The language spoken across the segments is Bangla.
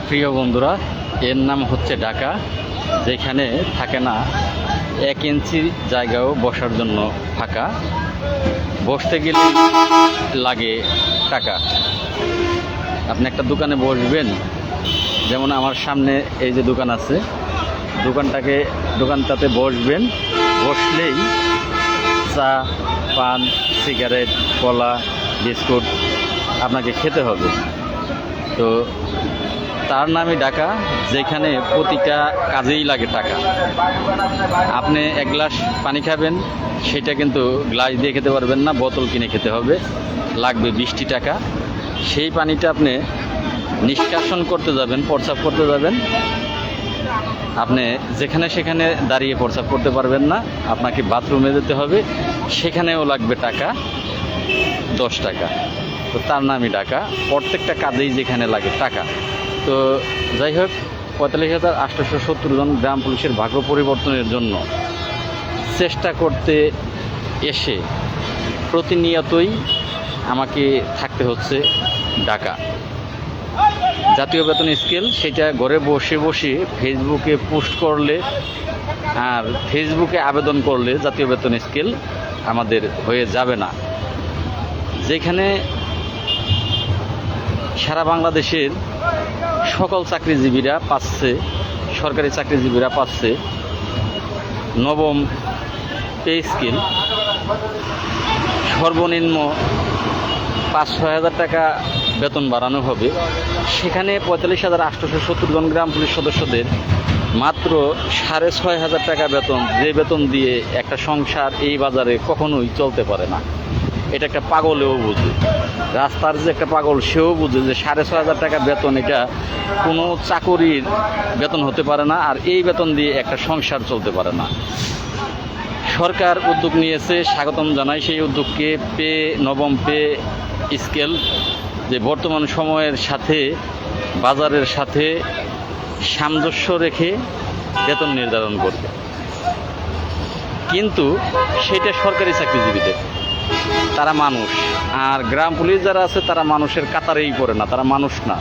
প্রিয় বন্ধুরা, এর নাম হচ্ছে ঢাকা, যেখানে থাকে না 1 ইঞ্চি জায়গাও বসার জন্য ফাঁকা। বসতে গেলে লাগে টাকা। আপনি একটা দোকানে বসবেন, যেমন আমার সামনে এই যে দোকান আছে, দোকানটাতে বসবেন, বসলেই চা, পান, সিগারেট, কলা, বিস্কুট আপনাকে খেতে হবে। তো তার নামই ঢাকা, যেখানে প্রতিটা কাজেই লাগে টাকা। আপনি এক গ্লাস পানি খাবেন, সেটা কিন্তু গ্লাস দিয়ে খেতে পারবেন না, বোতল কিনে খেতে হবে, লাগবে 20 টাকা। সেই পানিটা আপনি নিষ্কাশন করতে যাবেন, প্রস্রাব করতে যাবেন, আপনি যেখানে সেখানে দাঁড়িয়ে প্রস্রাব করতে পারবেন না, আপনাকে বাথরুমে যেতে হবে, সেখানেও লাগবে টাকা, 10 টাকা। তো তার নামই ঢাকা, প্রত্যেকটা কাজেই যেখানে লাগে টাকা। তো যাই হোক, 45,870 জন গ্রাম পুলিশের ভাগ্য পরিবর্তনের জন্য চেষ্টা করতে এসে প্রতিনিয়তই আমাকে থাকতে হচ্ছে ঢাকা। জাতীয় বেতন স্কেল সেটা ঘরে বসে বসে ফেসবুকে পোস্ট করলে আর ফেসবুকে আবেদন করলে জাতীয় বেতন স্কেল আমাদের হয়ে যাবে না। যেখানে সারা বাংলাদেশের সকল চাকরিজীবীরা পাচ্ছে, সরকারি চাকরিজীবীরা পাচ্ছে নবম পে স্কেল, সর্বনিম্ন 5-6 হাজার টাকা বেতন বাড়ানো হবে। সেখানে 45,870 জন গ্রাম পুলিশ সদস্যদের মাত্র 6,500 টাকা বেতন, যে বেতন দিয়ে একটা সংসার এই বাজারে কখনোই চলতে পারে না। এটা একটা পাগলেও বুঝে, রাস্তার যে একটা পাগল সেও বুঝে যে 6,500 টাকা বেতন এটা কোনো চাকরির বেতন হতে পারে না, আর এই বেতন দিয়ে একটা সংসার চলতে পারে না। সরকার উদ্যোগ নিয়েছে, স্বাগতম জানাই সেই উদ্যোগকে। নবম পে স্কেল, যে বর্তমান সময়ের সাথে বাজারের সাথে সামঞ্জস্য রেখে বেতন নির্ধারণ করবে, কিন্তু সেটা সরকারি চাকরিজীবীদের, তারা মানুষ। আর গ্রাম পুলিশ যারা আছে তারা মানুষের কাতারেই পড়ে না, তারা মানুষ না,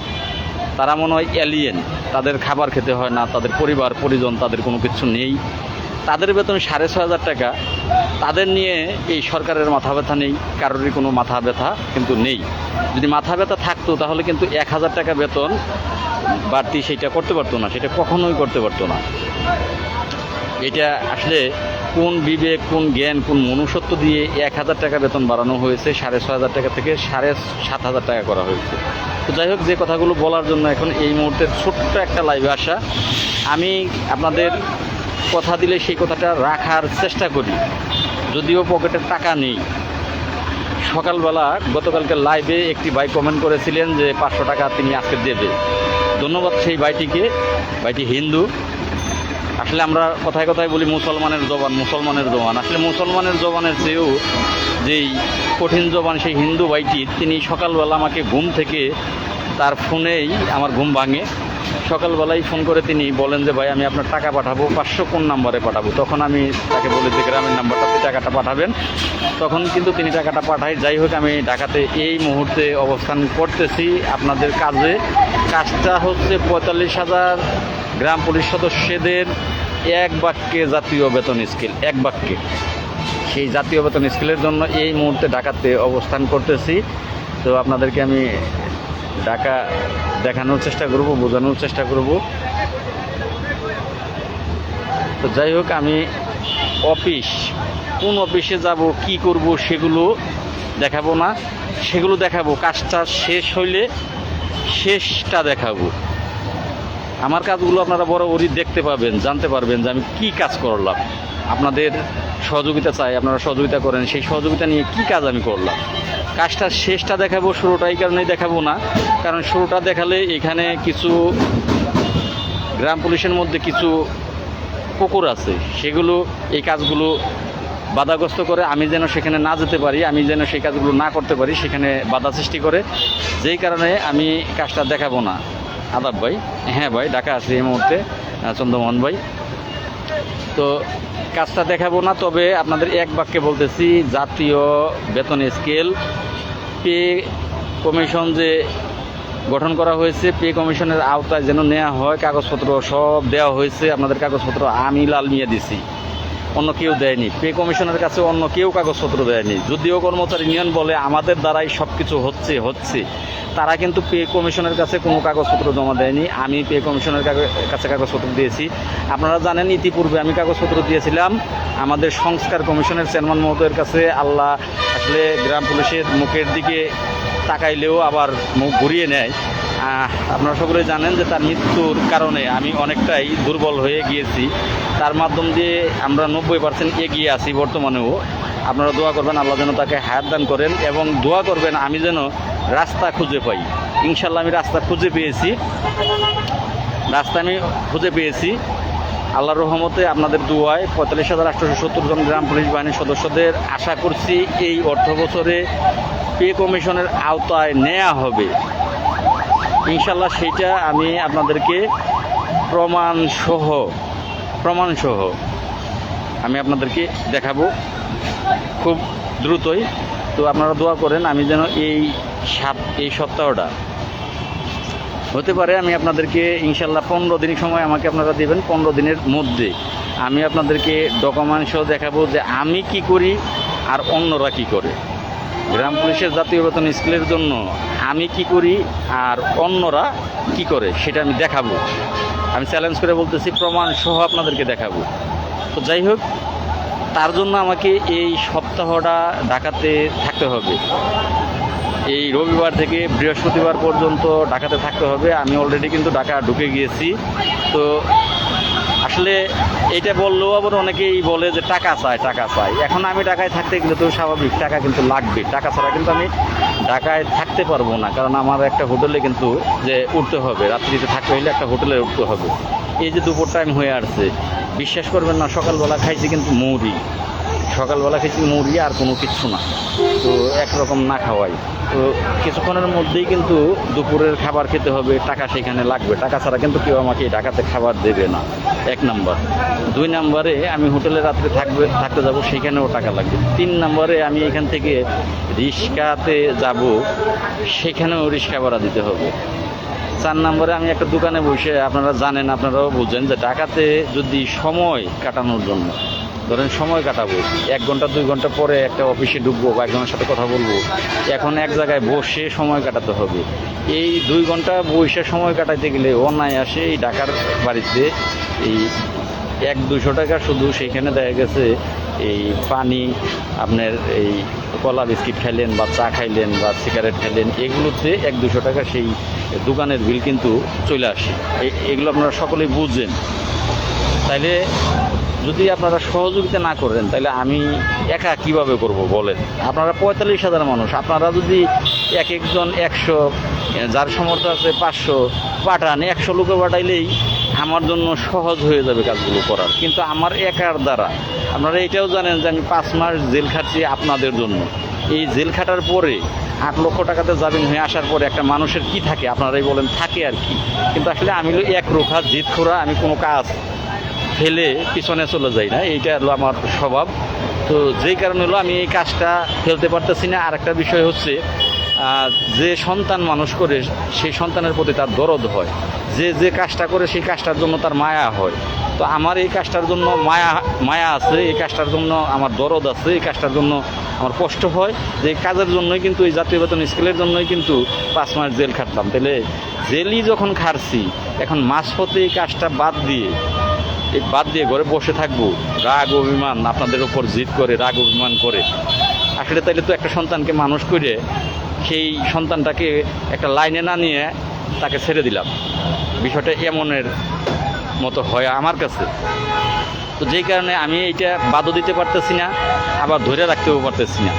তারা মনে হয় এলিয়েন। তাদের খাবার খেতে হয় না, তাদের পরিবার পরিজন, তাদের কোনো কিছু নেই, তাদের বেতন 6,500 টাকা। তাদের নিয়ে এই সরকারের মাথা ব্যথা নেই, কারোরই কোনো মাথা ব্যথা কিন্তু নেই। যদি মাথা ব্যথা থাকতো তাহলে কিন্তু 1,000 টাকা বেতন বাড়তি সেটা করতে পারতো না, সেটা কখনোই করতে পারতো না। এটা আসলে কোন বিবেক, কোন জ্ঞান, কোন মনুষ্যত্ব দিয়ে 1,000 টাকা বেতন বাড়ানো হয়েছে, 6,500 টাকা থেকে 7,500 টাকা করা হয়েছে। তো যাই হোক, যে কথাগুলো বলার জন্য এখন এই মুহূর্তে ছোট্ট একটা লাইভে আসা। আমি আপনাদের কথা দিলে সেই কথাটা রাখার চেষ্টা করি, যদিও পকেটে টাকা নেই। সকালবেলা গতকালকে লাইভে একটি ভাই কমেন্ট করেছিলেন যে 500 টাকা তিনি আজকে দেবে। ধন্যবাদ সেই ভাইটিকে। ভাইটি হিন্দু। আসলে আমরা কথায় কথায় বলি মুসলমানের জবান, মুসলমানের জবান। আসলে মুসলমানের জবানের চেয়েও যেই কঠিন জবান সেই হিন্দু ভাইটি, তিনি সকালবেলা আমাকে ঘুম থেকে, তার ফোনেই আমার ঘুম ভাঙে, সকালবেলায় ফোন করে তিনি বলেন যে ভাই আমি আপনার টাকা পাঠাবো, 500 কোন নাম্বারে পাঠাবো। তখন আমি তাকে বলি যে গ্রামের নাম্বারটাতে টাকাটা পাঠাবেন। তখন কিন্তু তিনি টাকাটা পাঠায়। যাই হোক, আমি ঢাকাতে এই মুহূর্তে অবস্থান করতেছি আপনাদের কাজে। কাজটা হচ্ছে 45,000 গ্রাম পুলিশ সদস্যদের এক বাক্যে জাতীয় বেতন স্কেল, এক বাক্যে। সেই জাতীয় বেতন স্কেলের জন্য এই মুহূর্তে ঢাকাতে অবস্থান করতেছি। তো আপনাদেরকে আমি ঢাকা দেখানোর চেষ্টা করব, বোঝানোর চেষ্টা করব। তো যাই হোক, আমি কোন অফিসে যাব, কি করব সেগুলো দেখাবো না, সেগুলো দেখাবো কাজটা শেষ হইলে, শেষটা দেখাবো। আমার কাজগুলো আপনারা বরাবরই দেখতে পাবেন, জানতে পারবেন যে আমি কি কাজ করলাম। আপনাদের সহযোগিতা চাই, আপনারা সহযোগিতা করেন, সেই সহযোগিতা নিয়ে কি কাজ আমি করলাম। কাজটা শেষটা দেখাবো, শুরুটা এই কারণেই দেখাবো না, কারণ শুরুটা দেখালে এখানে কিছু গ্রাম পুলিশের মধ্যে কিছু পুকুর আছে, সেগুলো এই কাজগুলো বাধাগ্রস্ত করে, আমি যেন সেখানে না যেতে পারি, আমি যেন সেই কাজগুলো না করতে পারি, সেখানে বাধা সৃষ্টি করে। যেই কারণে আমি কাজটা দেখাবো না। আদাব ভাই। হ্যাঁ ভাই, ঢাকা আছে এই মুহূর্তে, চন্দ্রমোহন ভাই। তো কাজটা দেখাবো না, তবে আপনাদের এক বাক্যে বলতেছি, জাতীয় বেতন স্কেল পে কমিশন যে গঠন করা হয়েছে, পে কমিশনের আওতায় যেন নেওয়া হয়। কাগজপত্র সব দেওয়া হয়েছে, আপনাদের কাগজপত্র আমি লাল মিয়া দিছি, অন্য কেউ দেয়নি। পে কমিশনের কাছে অন্য কেউ কাগজপত্র দেয়নি। যদিও কর্মচারী ইউনিয়ন বলে আমাদের দ্বারাই সব কিছু হচ্ছে, তারা কিন্তু পে কমিশনের কাছে কোনো কাগজপত্র জমা দেয়নি। আমি পে কমিশনের কাছে কাগজপত্র দিয়েছি। আপনারা জানেন ইতিপূর্বে আমি কাগজপত্র দিয়েছিলাম আমাদের সংস্কার কমিশনের চেয়ারম্যান মহোদয়ের কাছে। আল্লাহ আসলে গ্রাম পুলিশের মুখের দিকে তাকাইলেও আবার মুখ ঘুরিয়ে নেয়। আপনারা সকলে জানেন যে তার মৃত্যুর কারণে আমি অনেকটাই দুর্বল হয়ে গিয়েছি। তার মাধ্যম দিয়ে আমরা 90% এগিয়ে আছি বর্তমানেও। আপনারা দোয়া করবেন আল্লাহ যেন তাকে হায়াত দান করেন, এবং দোয়া করবেন আমি যেন রাস্তা খুঁজে পাই। ইনশাল্লাহ আমি রাস্তা খুঁজে পেয়েছি। আল্লাহর রহমতে আপনাদের দুয়ায় 45,870 জন গ্রাম পুলিশ বাহিনীর সদস্যদের আশা করছি এই অর্থ বছরে পে কমিশনের আওতায় নেওয়া হবে ইনশাল্লাহ। সেইটা আমি আপনাদেরকে প্রমাণসহ আমি আপনাদেরকে দেখাবো খুব দ্রুতই। তো আপনারা দোয়া করেন আমি যেন এই সপ্তাহটা হতে পারে। আমি আপনাদেরকে ইনশাল্লাহ 15 দিন সময় আমাকে আপনারা দেবেন। 15 দিনের মধ্যে আমি আপনাদেরকে ডকুমেন্ট সহ দেখাবো যে আমি কি করি আর অন্যরা কি করে। গ্রাম পুলিশের জাতীয় বেতন স্কেলের জন্য আমি কি করি আর অন্যরা কি করে সেটা আমি দেখাবো। আমি চ্যালেঞ্জ করে বলতেছি, প্রমাণ সহ আপনাদেরকে দেখাবো। তো যাই হোক, তার জন্য আমাকে এই সপ্তাহটা ঢাকাতে থাকতে হবে। এই রবিবার থেকে বৃহস্পতিবার পর্যন্ত ঢাকাতে থাকতে হবে। আমি অলরেডি কিন্তু ঢাকা ঢুকে গিয়েছি। তো আসলে এটা বললেও আবার অনেকেই বলে যে টাকা চাই। এখন আমি ঢাকায় থাকতে গেলে তো স্বাভাবিক টাকা কিন্তু লাগবে। টাকা ছাড়া কিন্তু আমি ঢাকায় থাকতে পারবো না, কারণ আমার একটা হোটেলে কিন্তু যে উঠতে হবে, রাত্রিতে থাকতে হলে একটা হোটেলে উঠতে হবে। এই যে দুপুর টাইম হয়ে আসছে, বিশ্বাস করবেন না, সকালবেলা খাইছি কিন্তু মুড়ি, আর কোনো কিছু না। তো একরকম না খাওয়াই। তো কিছুক্ষণের মধ্যেই কিন্তু দুপুরের খাবার খেতে হবে, টাকা সেখানে লাগবে। টাকা ছাড়া কিন্তু কেউ আমাকে ঢাকাতে খাবার দেবে না, 1 নাম্বার। 2 নাম্বারে আমি হোটেলে রাত্রে থাকতে যাব, সেখানেও টাকা লাগবে। 3 নাম্বারে আমি এখান থেকে রিক্সাতে যাব, সেখানেও রিক্সা ভাড়া দিতে হবে। 4 নাম্বারে আমি একটা দোকানে বসে, আপনারা জানেন, আপনারাও বুঝেন যে ঢাকাতে যদি সময় কাটানোর জন্য ধরেন সময় কাটাবো, 1 ঘন্টা 2 ঘন্টা পরে একটা অফিসে ঢুকবো বা একজনের সাথে কথা বলবো, এখন এক জায়গায় বসে সময় কাটাতে হবে। এই 2 ঘন্টা বসে সময় কাটাতে গেলে অনায়াসে এই ঢাকার বাড়িতে এই 100-200 টাকা শুধু সেইখানে দেখা গেছে এই পানি, আপনার এই কলা বিস্কিট খাইলেন বা চা খাইলেন বা সিগারেট খাইলেন, এগুলোতে 100-200 টাকা সেই দোকানের বিল কিন্তু চলে আসে। এগুলো আপনারা সকলেই বুঝছেন। তাইলে যদি আপনারা সহযোগিতা না করেন তাহলে আমি একা কিভাবে করব বলেন। আপনারা 45,000 মানুষ, আপনারা যদি একজন 100, যার সামর্থ্য আছে 500 পাঠান, 100 লোকে পাঠাইলেই আমার জন্য সহজ হয়ে যাবে কাজগুলো করার। কিন্তু আমার একার দ্বারা, আপনারা এটাও জানেন যে আমি 5 মাস জেল খাটছি আপনাদের জন্য। এই জেল খাটার পরে 8 লক্ষ টাকাতে জামিন হয়ে আসার পরে একটা মানুষের কি থাকে, আপনারাই বলেন, থাকে আর কি। কিন্তু আসলে আমি হলো একরোখা জিদখোরা, আমি কোনো কাজ ফেলে পিছনে চলে যাই না, এইটা হলো আমার স্বভাব। তো যেই কারণে হলো আমি এই কাজটা ফেলতে পারতেছি না। আর একটা বিষয় হচ্ছে, যে সন্তান মানুষ করে সেই সন্তানের প্রতি তার দরদ হয়, যে কাজটা করে সেই কাজটার জন্য তার মায়া হয়। তো আমার এই কাজটার জন্য মায়া আছে, এই কাজটার জন্য আমার দরদ আছে, এই কাজটার জন্য আমার কষ্ট হয়। যে কাজের জন্যই কিন্তু, এই জাতীয় বেতন স্কেলের জন্যই কিন্তু 5 মাস জেল খাটলাম। তাহলে জেলই যখন খাটছি, এখন মাঝপথে এই কাজটা বাদ দিয়ে ঘরে বসে থাকবো, রাগ অভিমান আপনাদের ওপর জিদ করে, রাগ অভিমান করে। আসলে তাইলে তো একটা সন্তানকে মানুষ করে সেই সন্তানটাকে একটা লাইনে না নিয়ে তাকে ছেড়ে দিলাম। বিষয়টা এমনের মতো হয় আমার কাছে। তো যেই কারণে আমি এইটা বাদও দিতে পারতেছি না, আবার ধরে রাখতেও পারতেছি না।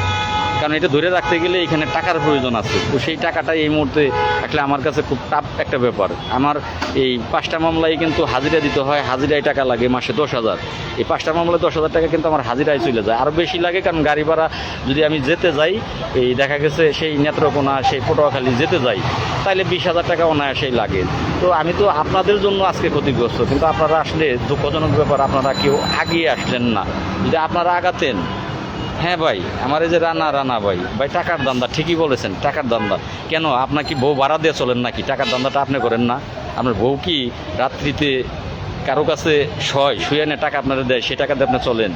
কারণ এটা ধরে রাখতে গেলে এখানে টাকার প্রয়োজন আছে। তো সেই টাকাটা এই মুহূর্তে আসলে আমার কাছে খুব টাফ একটা ব্যাপার। আমার এই 5টা মামলায় কিন্তু হাজিরা দিতে হয়, হাজিরায় টাকা লাগে মাসে 10,000। এই 5টা মামলায় 10,000 টাকা কিন্তু আমার হাজিরায় চলে যায়। আরও বেশি লাগে, কারণ গাড়ি ভাড়া যদি আমি যেতে যাই, এই দেখা গেছে সেই নেত্রকোনা, সেই পটুয়াখালী যেতে যাই, তাইলে 20,000 টাকা অনায়াসেই লাগে। তো আমি তো আপনাদের জন্য আজকে ক্ষতিগ্রস্ত, কিন্তু আপনারা আসলে দুঃখজনক ব্যাপার, আপনারা কেউ আগিয়ে আসলেন না। যদি আপনারা আগাতেন হ্যাঁ ভাই, আমার এই যে রানা রানা ভাই ভাই টাকার দান্দা, ঠিকই বলেছেন, টাকার দান্দা। কেন আপনার কি বউ ভাড়া দিয়ে চলেন নাকি? টাকার দান্দাটা আপনি করেন না? আপনার বউ কি রাত্রিতে কারো কাছে শুয়ে এনে টাকা আপনারা দেয়, সে টাকা দিয়ে আপনি চলেন?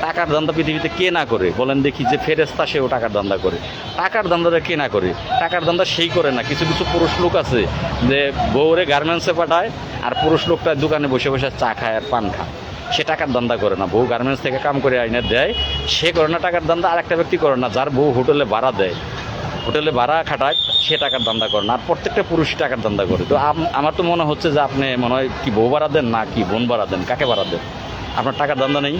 টাকার দান্দা পৃথিবীতে কে না করে বলেন দেখি? যে ফেরেস্তা সেও টাকার দান্দা করে। টাকার দান্দাটা কে না করে? টাকার দান্দা সেই করে না। কিছু কিছু পুরুষ লোক আছে যে বউরে গার্মেন্টসে পাঠায়, আর পুরুষ লোকটা দোকানে বসে বসে চা খায় আর পান খায়। সে টাকার দান্দা করে না। বউ গার্মেন্টস থেকে কাম করে আইনে দেয়, সে করে না টাকার দান্দা। আর একটা ব্যক্তি করে না, যার বউ হোটেলে ভাড়া দেয়, হোটেলে ভাড়া খাটায়, সে টাকার দান্দা করে না। আর প্রত্যেকটা পুরুষ টাকার দান্দা করে। তো আমার তো মনে হচ্ছে যে আপনি মনে হয় কি বউ ভাড়া দেন না কি বোন ভাড়া দেন? কাকে ভাড়া দেন? আপনার টাকার দান্দা নেই?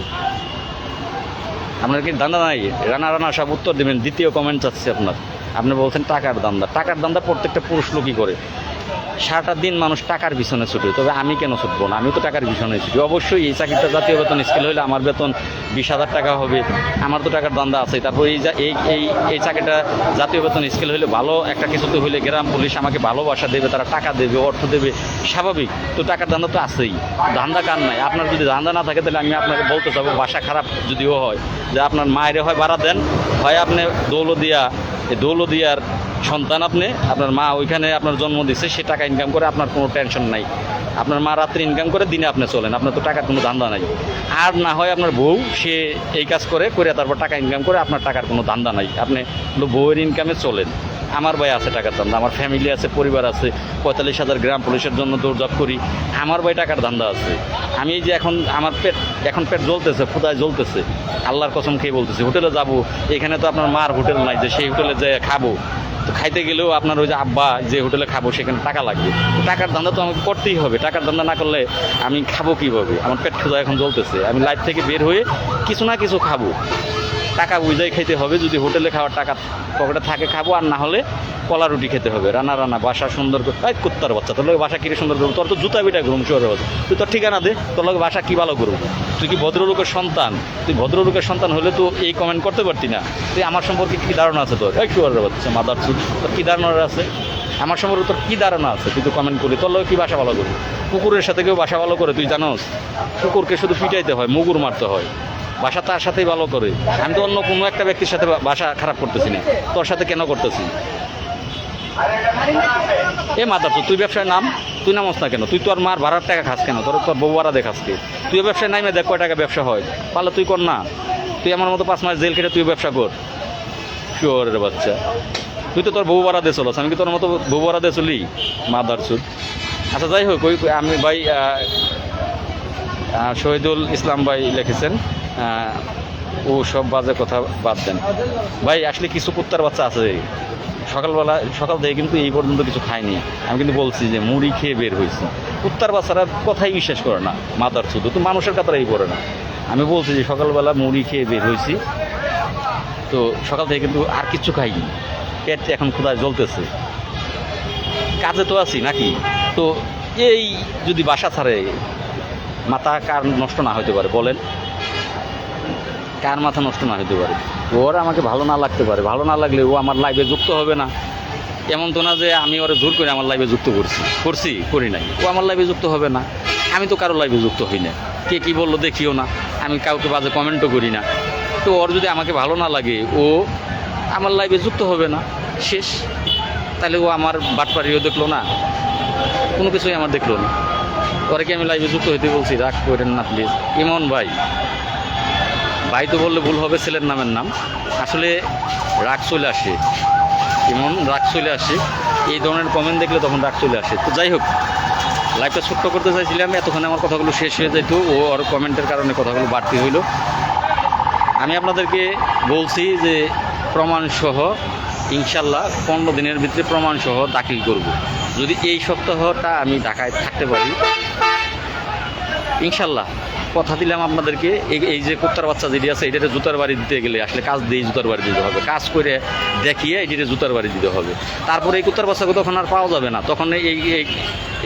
আপনার কি দান্দা নাই? রানা রানা সব উত্তর দেবেন। দ্বিতীয় কমেন্ট চাচ্ছি আপনার। আপনি বলছেন টাকার দান্দা। টাকার দান্দা প্রত্যেকটা পুরুষ লোকই করে। সারাটা দিন মানুষ টাকার পিছনে ছুটে, তবে আমি কেন ছুটবো না? আমি তো টাকার পিছনে ছুটি। অবশ্যই এই চাকরিটা জাতীয় বেতন স্কেল হলে আমার বেতন 20,000 টাকা হবে। আমার তো টাকার দান্দা আছে। তারপর এই চাকরিটা জাতীয় বেতন স্কেল হলে ভালো একটা কিছুতে হলে গ্রাম পুলিশ আমাকে ভালোবাসা দেবে, তারা টাকা দেবে, অর্থ দেবে, স্বাভাবিক। তো টাকার দান্দা তো আছেই। ধান্দা কার নাই? আপনার যদি ধান্দা না থাকে তাহলে আমি আপনাকে বলতে চাবো, বাসা খারাপ যদিও হয়, যে আপনার মায়ের হয় ভাড়া দেন, হয় আপনি দৌলদিয়ার সন্তান, আপনার মা ওইখানে আপনার জন্ম দিচ্ছে, সে টাকা ইনকাম করে, আপনার কোনো টেনশন নাই। আপনার মা রাত্রে ইনকাম করে, দিনে আপনি চলেন, আপনার তো টাকার কোনো ধান্দা নাই। আর না হয় আপনার বউ, সে এই কাজ করে তারপর টাকা ইনকাম করে, আপনার টাকার কোনো ধান্দা নাই, আপনি বউয়ের ইনকামে চলেন। আমার ভাই আছে টাকার ধান্দা, আমার ফ্যামিলি আছে, পরিবার আছে, 45,000 গ্রাম পুলিশের জন্য দৌড়ঝাঁপ করি। আমার ভাই টাকার ধান্দা আছে। আমি যে আমার পেট জ্বলতেছে, ক্ষুধায় জ্বলতেছে, আল্লাহর কসম খেয়ে বলতেছি। হোটেলে যাব, এখানে তো আপনার মার হোটেল নাই যে সেই হোটেলে যেয়ে খাবো। তো খাইতে গেলেও আপনার ওই যে আব্বা যে হোটেলে খাবো সেখানে টাকা লাগবে। তো টাকার ধান্দা তো আমাকে করতেই হবে। টাকার ধান্দা না করলে আমি খাবো কীভাবে? আমার পেট ক্ষুধা এখন জ্বলতেছে। আমি লাইফ থেকে বের হয়ে কিছু না কিছু খাবো। টাকা বুঝাই খেতে হবে। যদি হোটেলে খাওয়ার টাকা পকেটে থাকে খাবো, আর না হলে কলা রুটি খেতে হবে। রানা রানা বাসা সুন্দর করে, তাই কুত্তার বাচ্চা, তোর লোক বাসা কিরে সুন্দর করবো? তোর তো জুতা বিটা করুম শুয়ারের বাচ্চা। তুই তোর ঠিকানা দে, তোর লোক বাসা কী ভালো করবো? তুই কি ভদ্রলোকের সন্তান? তুই ভদ্রলোকের সন্তান হলে তো এই কমেন্ট করতে পারতি না। তুই আমার সম্পর্কে কী ধারণা আছে তোর? এই শুয়ারের বাচ্চা, মাদার চুদ, তোর কী ধারণা আছে আমার সম্পর্কে? তোর কী ধারণা আছে? তুই তো কমেন্ট করলি। তোর লোক কী বাসা ভালো করবি? কুকুরের সাথে কেউ বাসা ভালো করে তুই জানোস? কুকুরকে শুধু পিটাইতে হয়, মুগুর মারতে হয়। বাসা তার সাথেই ভালো করে। আমি তো অন্য কোনো একটা ব্যক্তির সাথে বাসা খারাপ করতেছি না, তোর সাথে কেন করতেছি? এ মাদার তো, তুই ব্যবসায় নাম, তুই নামস না কেন? তুই তোর মার ভাড়ার টাকা খাস কেন? তোর বউ ভাড়া দেখাস কে? তুই ব্যবসায় নামে দেখ কয় টাকা ব্যবসা হয়, পারলে তুই কর না। তুই আমার মতো 5 মাস জেল খেটে তুই ব্যবসা কর, শুয়োরের বাচ্চা। তুই তো তোর বউ ভাড়া দিয়ে চলস, আমি কি তোর মতো বউ ভাড়া দিয়ে চলি? মাদার চুদ। আচ্ছা যাই হোক, আমি ভাই শহীদুল ইসলাম ভাই লিখেছেন, ও সব বাজে কথা বাদ দেন ভাই। আসলে কিছু কুত্তার বাচ্চা আছে, সকাল থেকে কিন্তু এই পর্যন্ত কিছু খায়নি। আমি কিন্তু বলছি যে মুড়ি খেয়ে বের হয়েছি। কুত্তার বাচ্চারা কথাই বিশ্বাস করে না, মাদার শুধু তো মানুষের কথাই পড়ে না। আমি বলছি যে সকালবেলা মুড়ি খেয়ে বের হয়েছি, তো সকাল থেকে কিন্তু আর কিছু খাইনি। পেট এখন ক্ষুধায় জ্বলতেছে, কাজে তো আছি নাকি? তো এই যদি বাসা ছাড়ে, মাথা কার নষ্ট না হতে পারে বলেন? কার মাথা নষ্ট না হতে পারে? ওর আমাকে ভালো না লাগতে পারে, ভালো না লাগলে ও আমার লাইফে যুক্ত হবে না। এমন তো না যে আমি ওরা জোর করে আমার লাইফে যুক্ত করি নাই। ও আমার লাইফে যুক্ত হবে না। আমি তো কারো লাইফে যুক্ত হই না। কে কী বললো দেখিও না, আমি কাউকে বাজে কমেন্টও করি না। তো ওর যদি আমাকে ভালো না লাগে, ও আমার লাইফে যুক্ত হবে না, শেষ। তাহলে ও আমার বাটপাড়িও দেখলো না, কোনো কিছুই আমার দেখলো না। ওরা কি আমি লাইভে যুক্ত হইতে বলছি? রাগ করেন না প্লিজ। ইমন ভাই, ভাই তো বললে ভুল হবে, ছেলের নামের নাম। আসলে রাগ চলে আসে, ইমন, রাগ চলে আসে। এই ধরনের কমেন্ট দেখলে তখন রাগ চলে আসে। তো যাই হোক, লাইভটা ছোট্ট করতে চাইছিলাম, এতক্ষণে আমার কথাগুলো শেষ হয়ে যেত। ও ওর কমেন্টের কারণে কথাগুলো বাড়তি হইল। আমি আপনাদেরকে বলছি যে প্রমাণসহ ইনশাল্লাহ 15 দিনের ভিতরে প্রমাণসহ দাখিল করব। যদি এই সপ্তাহটা আমি ঢাকায় থাকতে পারি, ইনশাল্লাহ কথা দিলাম আপনাদেরকে। এই যে কুত্তার বাচ্চা যেটি আছে, এটাতে জুতার বাড়ি দিতে গেলে আসলে কাজ দিয়েই জুতার বাড়ি দিতে হবে, কাজ করে দেখিয়ে এটিতে জুতার বাড়ি দিতে হবে। তারপরে এই কুত্তার বাচ্চাকে তখন আর পাওয়া যাবে না, তখন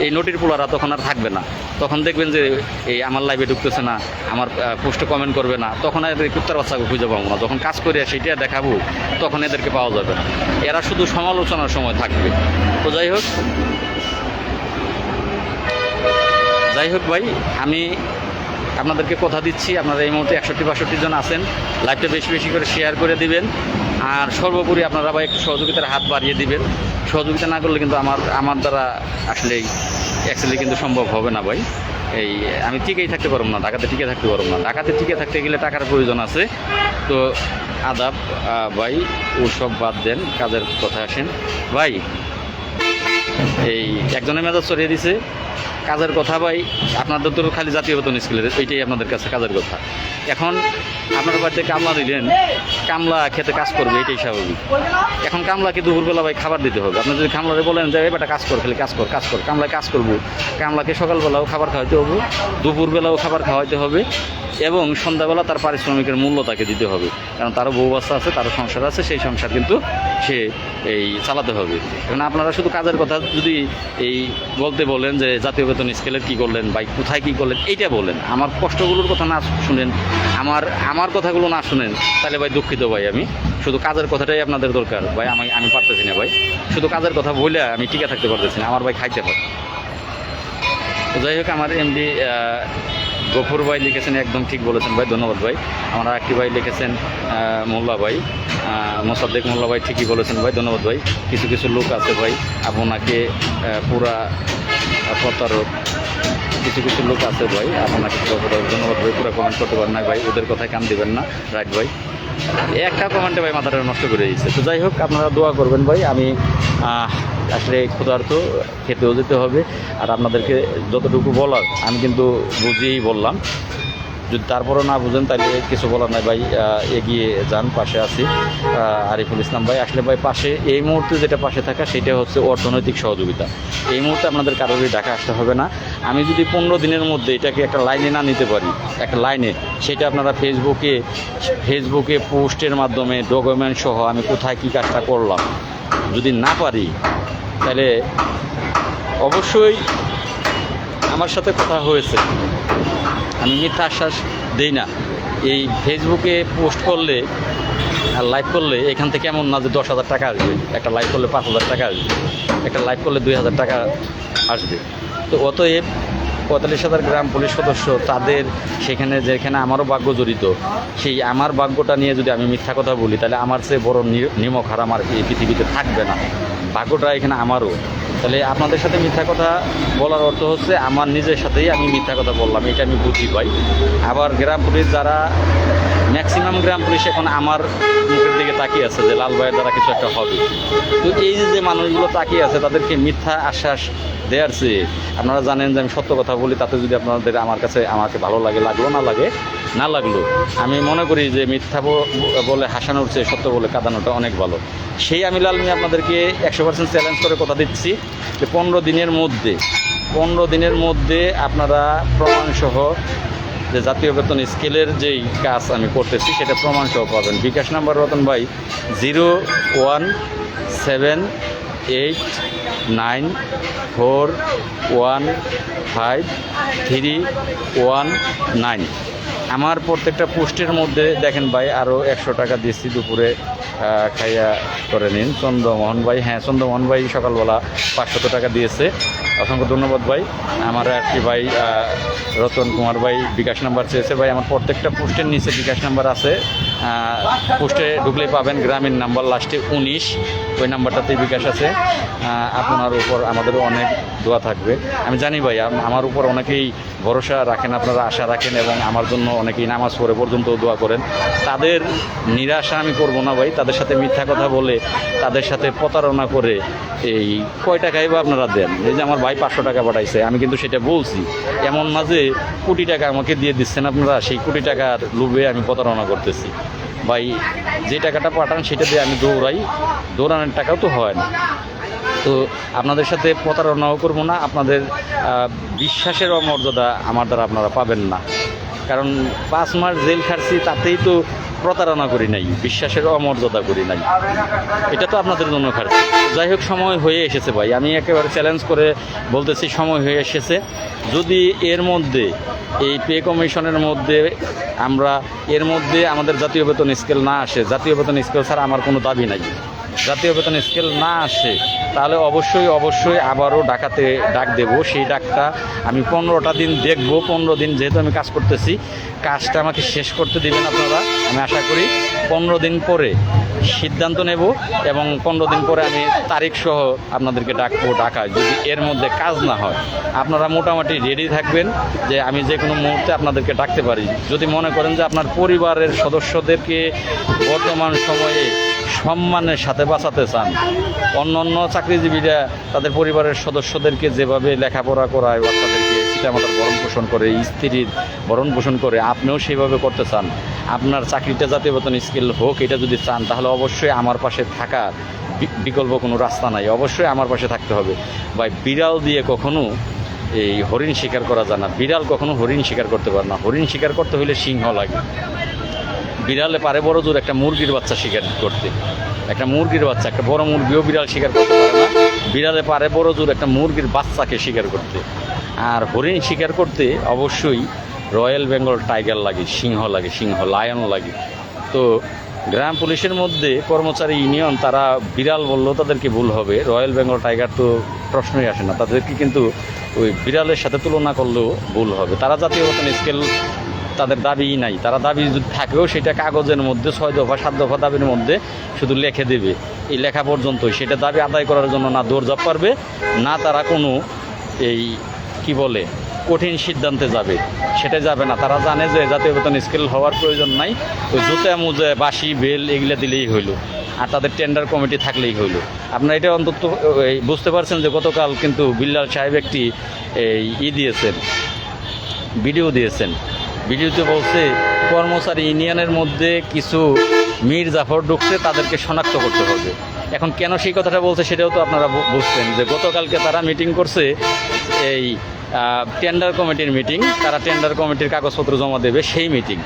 এই নোটির পোলারা তখন আর থাকবে না। তখন দেখবেন যে এই আমার লাইভে ঢুকতেছে না, আমার পোস্টে কমেন্ট করবে না, তখন এদের কুত্তার বাচ্চাকে খুঁজে পাবো না। যখন কাজ করে সেটা দেখাবো, তখন এদেরকে পাওয়া যাবে না। এরা শুধু সমালোচনার সময় থাকবে। তো যাই হোক ভাই, আমি আপনাদেরকে কথা দিচ্ছি, আপনারা এই মুহূর্তে 61-62 জন আছেন, লাইভটা বেশি বেশি করে শেয়ার করে দিবেন। আর সর্বোপরি আপনারা ভাই একটু সহযোগিতার হাত বাড়িয়ে দিবেন। সহযোগিতা না করলে কিন্তু আমার দ্বারা আসলে অ্যাকচুয়ালি কিন্তু সম্ভব হবে না ভাই। এই আমি টিকেই থাকতে পারব না, ঢাকাতে টিকে থাকতে পারব না। ঢাকাতে টিকে থাকতে গেলে টাকার প্রয়োজন আছে। তো আদাব ভাই, ওসব বাদ দেন, কাজের কথা আসেন ভাই। এই একজনের মেজাজ চড়িয়ে দিছে কাজের কথা ভাই। আপনাদের তো খালি জাতীয় বেতন স্কুলের, এইটাই আপনাদের কাছে কাজের কথা। এখন আপনার বাড়িতে কামলা দিলেন, কামলা খেতে কাজ করবে, এটাই স্বাভাবিক। এখন কামলাকে দুপুরবেলা ভাই খাবার দিতে হবে। আপনি যদি কামলারে বলেন যে এবারটা কাজ কর, খালি কাজ কর কাজ কর, কামলায় কাজ করবো। কামলাকে সকালবেলাও খাবার খাওয়াইতে হবে, দুপুরবেলাও খাবার খাওয়াইতে হবে, এবং সন্ধ্যাবেলা তার পারিশ্রমিকের মূল্য তাকে দিতে হবে। কারণ তারও বউ বাচ্চা আছে, তারও সংসার আছে, সেই সংসার কিন্তু সে এই চালাতে হবে। এখন আপনারা শুধু কাজের কথা যদি এই বলতে বলেন যে জাতীয় বেতন স্কেলের কী করলেন ভাই, কোথায় কী করলেন, এইটা বলেন। আমার কষ্টগুলোর কথা না শুনেন, আমার কথাগুলো না শুনেন, তাহলে ভাই দুঃখিত ভাই। আমি শুধু কাজের কথাটাই আপনাদের দরকার ভাই। আমি পারতেছি না ভাই, শুধু কাজের কথা বলে আমি টিকে থাকতে পারতেছি না। আমার ভাই খাইতে হয়। তো যাই হোক, আমার এমডি গফুর ভাই লিখেছেন, একদম ঠিক বলেছেন ভাই, ধন্যবাদ ভাই। আমার একটি ভাই লিখেছেন মোল্লা ভাই, মোসাদ্দেক মোল্লা ভাই, ঠিকই বলেছেন ভাই, ধন্যবাদ ভাই। কিছু কিছু লোক আছে ভাই আপনাকে পুরা প্রতারক, কিছু কিছু লোক আছে ভাই আপনাকে ধন্যবাদ ভাই। পুরো কমেন্ট করতে পারেন না ভাই, ওদের কথায় কান দিবেন না, রাইট ভাই। একটা কমেন্টে ভাই মাথাটা নষ্ট করে দিয়েছে। তো যাই হোক, আপনারা দোয়া করবেন ভাই। আমি আসলে ক্ষুধার্ত, খেতেও যেতে হবে। আর আপনাদেরকে যতটুকু বলার আমি কিন্তু বুঝিয়েই বললাম। যদি তারপরও না বুঝেন তাহলে কিছু বলার নাই ভাই, এগিয়ে যান, পাশে আছি। আরিফুল ইসলাম ভাই, আসলে ভাই পাশে এই মুহূর্তে যেটা পাশে থাকা সেটা হচ্ছে অর্থনৈতিক সহযোগিতা। এই মুহূর্তে আপনাদের কারোরই ঢাকা আসতে হবে না। আমি যদি 15 দিনের মধ্যে এটাকে একটা লাইনে না নিতে পারি, একটা লাইনে, সেটা আপনারা ফেসবুকে পোস্টের মাধ্যমে ডকুমেন্ট সহ আমি কোথায় কী কাজটা করলাম যদি না পারি, তাহলে অবশ্যই আমার সাথে কথা হয়েছে। আমি মিথ্যা আশ্বাস দিই না। এই ফেসবুকে পোস্ট করলে আর লাইভ করলে এখান থেকে এমন না যে 10,000 টাকা আসবে, একটা লাইভ করলে 5,000 টাকা আসবে, একটা লাইভ করলে 2,000 টাকা আসবে। তো অতএব 45,000 গ্রাম পুলিশ সদস্য, তাদের সেখানে যেখানে আমারও ভাগ্য জড়িত, সেই আমার ভাগ্যটা নিয়ে যদি আমি মিথ্যা কথা বলি, তাহলে আমার চেয়ে বড় নিমক হারাম আর এই পৃথিবীতে থাকবে না। ভাগ্যটা এখানে আমারও। তাহলে আপনাদের সাথে মিথ্যা কথা বলার অর্থ হচ্ছে আমার নিজের সাথেই আমি মিথ্যা কথা বললাম, এটা আমি বুঝি ভাই। আবার গ্রাম পুলিশ যারা, ম্যাক্সিমাম গ্রাম পুলিশ এখন আমার মুখের দিকে তাকিয়ে আছে যে লাল ভাইয়ের দ্বারা কিছু একটা হবে। তো এই যে মানুষগুলো তাকিয়ে আছে, তাদেরকে মিথ্যা আশ্বাস দেওয়ার চেয়ে আপনারা জানেন যে আমি সত্য কথা বলি, তাতে যদি আপনাদের আমাকে ভালো লাগে, লাগলো না লাগলো, আমি মনে করি যে মিথ্যা বলে হাসানোর চেয়ে সত্য বলে কাঁদানোটা অনেক ভালো। সেই আমি লাল মিয়া আপনাদেরকে 100% চ্যালেঞ্জ করে কথা দিচ্ছি যে 15 দিনের মধ্যে আপনারা প্রমাণসহ যে জাতীয় বেতন স্কেলের যেই কাজ আমি করতেছি সেটা প্রমাণসহ পাবেন। বিকাশ নাম্বার রতন ভাই 01789415319। আমার প্রত্যেকটা পোস্টের মধ্যে দেখেন ভাই, আরও 100 টাকা দিচ্ছি, দুপুরে খাইয়া করে নিন। চন্দ্রমোহন ভাই, হ্যাঁ চন্দ্রমোহন ভাই সকালবেলা 500 টাকা দিয়েছে, অসংখ্য ধন্যবাদ ভাই। আমার একটি ভাই রতন কুমার ভাই বিকাশ নাম্বার চেয়েছে ভাই। আমার প্রত্যেকটা পোস্টের নিচে বিকাশ নাম্বার আছে, পোস্টে ঢুকলেই পাবেন গ্রামীণ নাম্বার লাস্টে 19, ওই নাম্বারটাতেই বিকাশ আছে। আপনার উপর আমাদেরও অনেক দোয়া থাকবে। আমি জানি ভাই আমার উপর অনেকেই ভরসা রাখেন, আপনারা আশা রাখেন, এবং আমার জন্য অনেকেই নামাজ পড়ে পর্যন্ত দোয়া করেন। তাদের নিরাশা আমি করব না ভাই। তাদের সাথে মিথ্যা কথা বলে, তাদের সাথে প্রতারণা করে এই কয় টাকাই বা আপনারা দেন। এই যে আমার ভাই 500 টাকা পাঠাইছে, আমি কিন্তু সেটা বলছি, এমন না যে কোটি টাকা আমাকে দিয়ে দিচ্ছেন আপনারা, সেই কোটি টাকার লোভে আমি প্রতারণা করতেছি ভাই। যে টাকাটা পাঠান সেটা দিয়ে আমি দৌড়ানোর টাকাও তো হয় না। তো আপনাদের সাথে প্রতারণাও করবো না, আপনাদের বিশ্বাসের অমর্যাদা আমার দ্বারা আপনারা পাবেন না। কারণ 5 মাস জেল খাটছি, তাতেই তো প্রতারণা করি নাই, বিশ্বাসের অমর্যাদা করি নাই, এটা তো আপনাদের জন্য খাটছি। যাই হোক, সময় হয়ে এসেছে ভাই, আমি একেবারে চ্যালেঞ্জ করে বলতেছি সময় হয়ে এসেছে। যদি এর মধ্যে এই পে কমিশনের মধ্যে আমাদের জাতীয় বেতন স্কেল না আসে, জাতীয় বেতন স্কেল ছাড়া আমার কোনো দাবি নাই। জাতীয় বেতন স্কেল না আসে তাহলে অবশ্যই আবারও ডাক দেব। সেই ডাকটা আমি 15টা দিন দেখব। 15 দিন যেহেতু আমি কাজ করতেছি, কাজটা আমাকে শেষ করতে দিবেন আপনারা। আমি আশা করি 15 দিন পরে সিদ্ধান্ত নেব এবং 15 দিন পরে আমি তারিখ সহ আপনাদেরকে ডাকায়। যদি এর মধ্যে কাজ না হয় আপনারা মোটামুটি রেডি থাকবেন যে আমি যে কোনো মুহূর্তে আপনাদেরকে ডাকতে পারি। যদি মনে করেন যে আপনার পরিবারের সদস্যদেরকে বর্তমান সময়ে সম্মানের সাথে বাঁচাতে চান, অন্য চাকরিজীবীরা তাদের পরিবারের সদস্যদেরকে যেভাবে লেখাপড়া করায়, বাচ্চাদেরকে পিতামাতার ভরণ পোষণ করে, স্ত্রীর ভরণ পোষণ করে, আপনিও সেইভাবে করতে চান, আপনার চাকরিটা জাতীয় বেতন স্কেল হোক, এটা যদি চান তাহলে অবশ্যই আমার পাশে থাকার বিকল্প কোনো রাস্তা নাই। অবশ্যই আমার পাশে থাকতে হবে ভাই। বিড়াল দিয়ে কখনো এই হরিণ শিকার করা যায় না। বিড়াল কখনো হরিণ শিকার করতে পারে না। হরিণ শিকার করতে হলে সিংহ লাগে। বিড়ালে পারে বড় জোর একটা মুরগির বাচ্চা শিকার করতে, একটা মুরগির বাচ্চা, একটা বড় মুরগিও বিড়াল শিকার করতে পারে না। বিড়ালে পারে বড় জোর একটা মুরগির বাচ্চাকে শিকার করতে। আর হরিণ শিকার করতে অবশ্যই রয়্যাল বেঙ্গল টাইগার লাগে, সিংহ লায়ন লাগে। তো গ্রাম পুলিশের মধ্যে কর্মচারী ইউনিয়ন তারা বিড়াল বললেও তাদেরকে ভুল হবে। রয়্যাল বেঙ্গল টাইগার তো প্রশ্নই আসে না, তাদেরকে কিন্তু ওই বিড়ালের সাথে তুলনা করলেও ভুল হবে। তারা জাতীয় বেতন স্কেল তাদের দাবিই নাই। তারা দাবি যদি থাকেও সেটা কাগজের মধ্যে 6 দফা 7 দফা দাবির মধ্যে শুধু লিখে দেবে। এই লেখা পর্যন্তই। সেটা দাবি আদায় করার জন্য না দৌড়ঝাঁপ পারবে, না তারা কোনো এই কি বলে কঠিন সিদ্ধান্তে যাবে, সেটা যাবে না। তারা জানে যে জাতীয় বেতন স্কেল হওয়ার প্রয়োজন নাই, ওই জুতে মুজে বাঁশি বেল এগুলো দিলেই হইল, আর তাদের টেন্ডার কমিটি থাকলেই হইল। আপনারা এটা অন্তত বুঝতে পারছেন যে গতকাল কিন্তু বিল্লাল সাহেব একটি দিয়েছেন, ভিডিও দিয়েছেন। ভিডিওতে বলছে কর্মচারী ইউনিয়নের মধ্যে কিছু মীর জাফর ঢুকছে, তাদেরকে শনাক্ত করতে হবে। এখন কেন সেই কথাটা বলছে সেটাও তো আপনারা বুঝছেন যে গতকালকে তারা মিটিং করছে, এই টেন্ডার কমিটির মিটিং। তারা টেন্ডার কমিটির কাগজপত্র জমা দেবে, সেই মিটিং।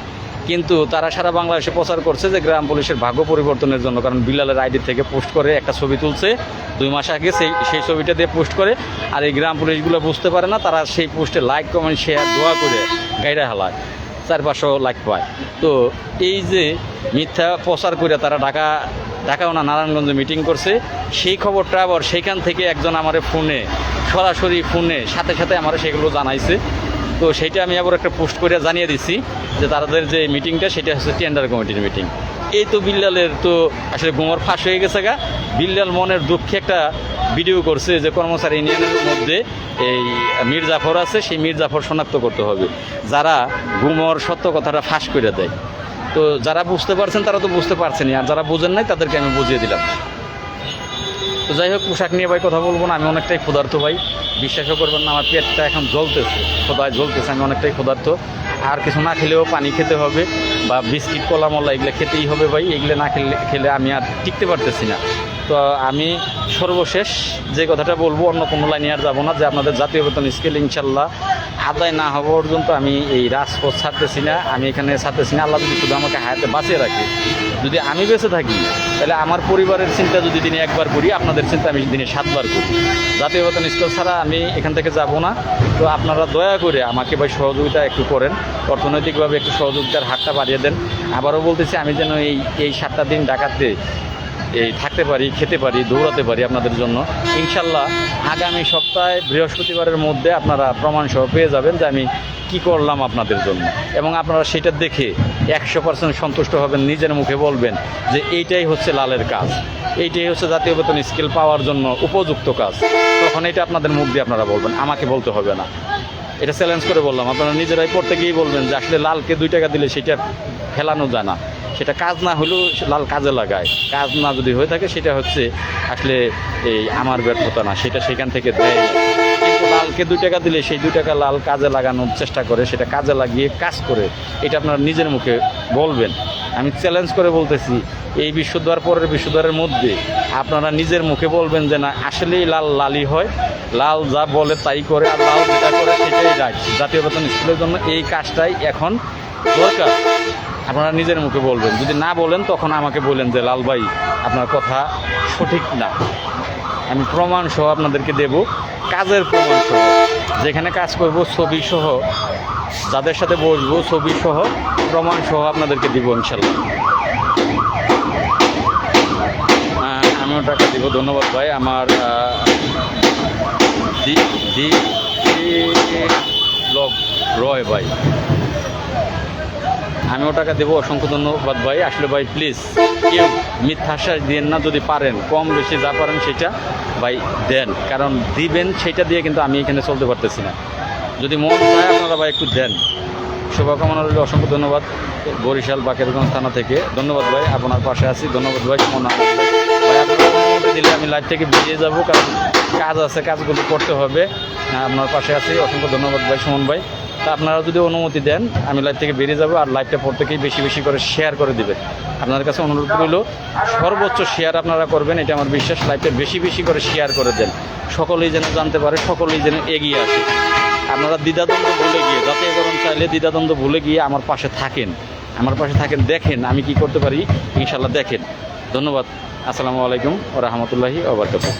কিন্তু তারা সারা বাংলাদেশে প্রচার করছে যে গ্রাম পুলিশের ভাগ্য পরিবর্তনের জন্য। কারণ বিল্লালের আইডি থেকে পোস্ট করে একটা ছবি তুলছে 2 মাস আগে, সেই ছবিটা দিয়ে পোস্ট করে। আর এই গ্রাম পুলিশগুলো বুঝতে পারে না, তারা সেই পোস্টে লাইক কমেন্ট শেয়ার দোয়া করে গাইডা হালায়, 400-500 লাইক পায়। তো এই যে মিথ্যা প্রচার করে তারা ঢাকাও না নারায়ণগঞ্জে মিটিং করছে, সেই খবরটা আবার সেইখান থেকে একজন আমারে সরাসরি ফোনে সাথে আমার সেগুলো জানাইছে। তো সেইটা আমি আবার একটা পোস্ট করে জানিয়ে দিছি যে তাদের যে মিটিংটা সেটা হচ্ছে টেন্ডার কমিটির মিটিং। এই তো বিল্লালের তো আসলে গোমর ফাঁস হয়ে গেছে গা। বিল্লাল মনের দুঃখে একটা ভিডিও করছে যে কর্মচারী ইউনিয়নের মধ্যে এই মীর জাফর আছে, সেই মীর জাফর শনাক্ত করতে হবে, যারা গুমর সত্য কথাটা ফাঁস করে দেয়। তো যারা বুঝতে পারছেন তারা তো বুঝতে পারছেনই, আর যারা বুঝেন নাই তাদেরকে আমি বুঝিয়ে দিলাম। তো যাই হোক, পোশাক নিয়ে ভাই কথা বলবো না। আমি অনেকটাই ক্ষুধার্ত ভাই, বিশ্বাসও করবেন না, আমার পেটটা এখন জ্বলতেছে, খোদায় জ্বলতেছে। আমি অনেকটাই ক্ষুধার্ত। আর কিছু না খেলেও পানি খেতে হবে, বা বিস্কিট কলা মলা এগুলো খেতেই হবে ভাই। এগুলো না খেলে আমি আর টিকতে পারতেছি না। তো আমি সর্বশেষ যে কথাটা বলবো, অন্য কোনো লাইনে আর যাবো না, যে আপনাদের জাতীয় বেতন স্কেল ইনশাল্লাহ আদায় না হওয়া পর্যন্ত আমি এই রাজপথ ছাড়তেছি না, আমি এখানে ছাড়তেছি না। আল্লাহ যদি শুধু আমাকে হায়াতে বাঁচিয়ে রাখে, যদি আমি বেঁচে থাকি, তাহলে আমার পরিবারের চিন্তা যদি দিনে একবার করি, আপনাদের চিন্তা আমি দিনে 7 বার করি। জাতীয় বেতন স্কেল ছাড়া আমি এখান থেকে যাব না। তো আপনারা দয়া করে আমাকে ভাই সহযোগিতা একটু করেন, অর্থনৈতিকভাবে একটু সহযোগিতার হাতটা বাড়িয়ে দেন। আবারও বলতেছি, আমি যেন এই 7টা দিন ঢাকাতে থাকতে পারি, খেতে পারি, দৌড়াতে পারি আপনাদের জন্য। ইনশাল্লাহ আগামী সপ্তাহে বৃহস্পতিবারের মধ্যে আপনারা প্রমাণসহ পেয়ে যাবেন যে আমি কি করলাম আপনাদের জন্য, এবং আপনারা সেটা দেখে 100% সন্তুষ্ট হবেন, নিজের মুখে বলবেন যে এইটাই হচ্ছে লালের কাজ, এইটাই হচ্ছে জাতীয় বেতন স্কেল পাওয়ার জন্য উপযুক্ত কাজ। তখন এটা আপনাদের মুখ দিয়ে আপনারা বলবেন, আমাকে বলতে হবে না। এটা চ্যালেঞ্জ করে বললাম, আপনারা নিজেরাই পড়তে গিয়েই বলবেন যে আসলে লালকে 2 টাকা দিলে সেটা ফেলানো যায় না, সেটা কাজ না হলেও লাল কাজে লাগায়। কাজ না যদি হয়ে থাকে সেটা হচ্ছে আসলে আমার ব্যর্থতা না, সেটা সেখান থেকে দেয়। কিন্তু লালকে 2 টাকা দিলে সেই 2 টাকা লাল কাজে লাগানোর চেষ্টা করে, সেটা কাজে লাগিয়ে কাজ করে, এটা আপনারা নিজের মুখে বলবেন। আমি চ্যালেঞ্জ করে বলতেছি, এই বিশ্বদ্বার পরের বিশ্বদ্বারের মধ্যে আপনারা নিজের মুখে বলবেন যে না, আসলেই লাল লালই হয়, লাল যা বলে তাই করে, আর লাল যেটা করে সেটাই রাইট। জাতীয় বেতন স্কুলের জন্য এই কাজটাই এখন দরকার। আপনারা নিজের মুখে বলবেন। যদি না বলেন তখন আমাকে বলেন যে লাল ভাই আপনার কথা সঠিক না। আমি প্রমাণ সহ আপনাদেরকে দেব, কাজের প্রমাণ সহ, যেখানে কাজ করব ছবি সহ, যাদের সাথে বসবো ছবি সহ প্রমাণ সহ আপনাদেরকে দিব ইনশাল্লাহ। আমিও টাকা দিব। ধন্যবাদ ভাই। আমার রয় ভাই, আমিও টাকা দেবো। অসংখ্য ধন্যবাদ ভাই। আসলে ভাই প্লিজ কেউ মিথ্যা আশ্বাস দিয়েন না, যদি পারেন কম বেশি যা পারেন সেটা ভাই দেন, কারণ দিবেন সেটা দিয়ে কিন্তু আমি এখানে চলতে পারতেছি না। যদি মন চায় আপনারা ভাই একটু দেন। শুভকামনা রইল। অসংখ্য ধন্যবাদ বরিশাল বাকেরগঞ্জ থানা থেকে। ধন্যবাদ ভাই, আপনার পাশে আছি। ধন্যবাদ ভাই। মনে ভাই আপনার অনুমতি দিলে আমি লাইভ থেকে বেরিয়ে যাব, কারণ কাজ আছে, কাজগুলো করতে হবে। আপনার পাশে আছি। অসংখ্য ধন্যবাদ ভাই, সুমন ভাই। তা আপনারা যদি অনুমতি দেন আমি লাইভ থেকে বেরিয়ে যাব, আর লাইভটা প্রত্যেকেই বেশি বেশি করে শেয়ার করে দেবেন। আপনাদের কাছে অনুরোধ রইল সর্বোচ্চ শেয়ার আপনারা করবেন, এটা আমার বিশ্বাস। লাইভটা বেশি বেশি করে শেয়ার করে দেন, সকলেই যেন জানতে পারে, সকলেই যেন এগিয়ে আসে। আপনারা দ্বিধাদ্বন্দ্ব ভুলে গিয়ে, জাতীয়করণ চাইলে দ্বিধাদ্বন্দ্ব ভুলে গিয়ে আমার পাশে থাকেন, আমার পাশে থাকেন, দেখেন আমি কি করতে পারি, ইনশাল্লাহ দেখেন। ধন্যবাদ। আসসালামু আলাইকুম ওয়া রাহমাতুল্লাহি ওয়া বারাকাতুহু।